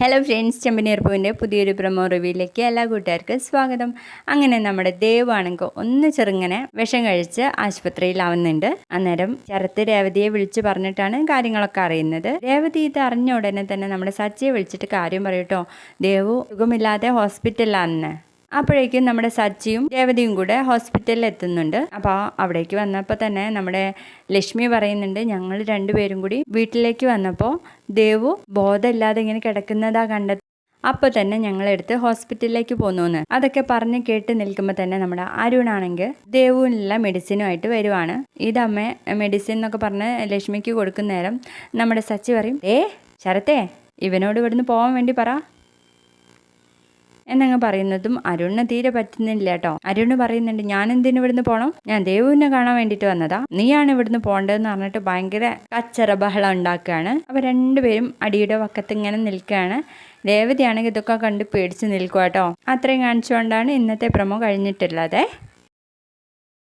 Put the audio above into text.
Hello friends, ചെമ്പനീർപ്പൂവിൻ്റെ പുതിയൊരു promo റിവ്യൂയിലേക്ക് എല്ലാ കൂട്ടുകാർക്കും സ്വാഗതം. അങ്ങനെ നമ്മുടെ ദേവാണെങ്കിൽ ഒന്ന് ചെറുങ്ങനെ വിഷം കഴിച്ച് ആശുപത്രിയിലാവുന്നുണ്ട്. അന്നേരം ശരത്ത് രേവതിയെ വിളിച്ച് പറഞ്ഞിട്ടാണ് കാര്യങ്ങളൊക്കെ അറിയുന്നത്. രേവതി ഇത് അറിഞ്ഞ ഉടനെ തന്നെ നമ്മുടെ സച്ചിയെ വിളിച്ചിട്ട് കാര്യം പറയൂട്ടോ, ദേവു സുഖമില്ലാതെ ഹോസ്പിറ്റലിലാണെന്ന്. അപ്പോഴേക്കും നമ്മുടെ സച്ചിയും രേവതിയും കൂടെ ഹോസ്പിറ്റലിൽ എത്തുന്നുണ്ട്. അപ്പോൾ അവിടേക്ക് വന്നപ്പോൾ തന്നെ നമ്മുടെ ലക്ഷ്മി പറയുന്നുണ്ട്, ഞങ്ങൾ രണ്ടുപേരും കൂടി വീട്ടിലേക്ക് വന്നപ്പോൾ ദേവു ബോധമില്ലാതെ ഇങ്ങനെ കിടക്കുന്നതാ കണ്ടത്. അപ്പോൾ തന്നെ ഞങ്ങളെടുത്ത് ഹോസ്പിറ്റലിലേക്ക് പോന്നു. അതൊക്കെ പറഞ്ഞ് കേട്ട് നിൽക്കുമ്പോൾ തന്നെ നമ്മുടെ അരുണാണെങ്കിൽ ദേവുവിനുള്ള മെഡിസിനുമായിട്ട് വരുവാണ്. ഇതമ്മേ മെഡിസിൻ എന്നൊക്കെ പറഞ്ഞ് ലക്ഷ്മിക്ക് കൊടുക്കുന്ന നേരം നമ്മുടെ സച്ചി പറയും, ശരത്തേ ഇവനോട് ഇവിടുന്ന് പോകാൻ വേണ്ടി പറ എന്നങ്ങ് പറയുന്നതും അരുണിന് തീരെ പറ്റുന്നില്ല കേട്ടോ. അരുണ് പറയുന്നുണ്ട്, ഞാൻ എന്തിനു ഇവിടുന്ന് പോകണം, ഞാൻ ദേവുവിനെ കാണാൻ വേണ്ടിയിട്ട് വന്നതാ, നീയാണ് ഇവിടുന്ന് പോകേണ്ടതെന്ന് പറഞ്ഞിട്ട് ഭയങ്കര കച്ചറ ബഹളം ഉണ്ടാക്കുകയാണ്. അപ്പോൾ രണ്ടുപേരും അടിയുടെ വക്കത്ത് ഇങ്ങനെ നിൽക്കുകയാണ്. രേവതിയാണെങ്കിൽ ഇതൊക്കെ കണ്ട് പേടിച്ച് നിൽക്കുക കേട്ടോ. അത്രയും കാണിച്ചുകൊണ്ടാണ് ഇന്നത്തെ പ്രൊമോ കഴിഞ്ഞിട്ടുള്ളത്.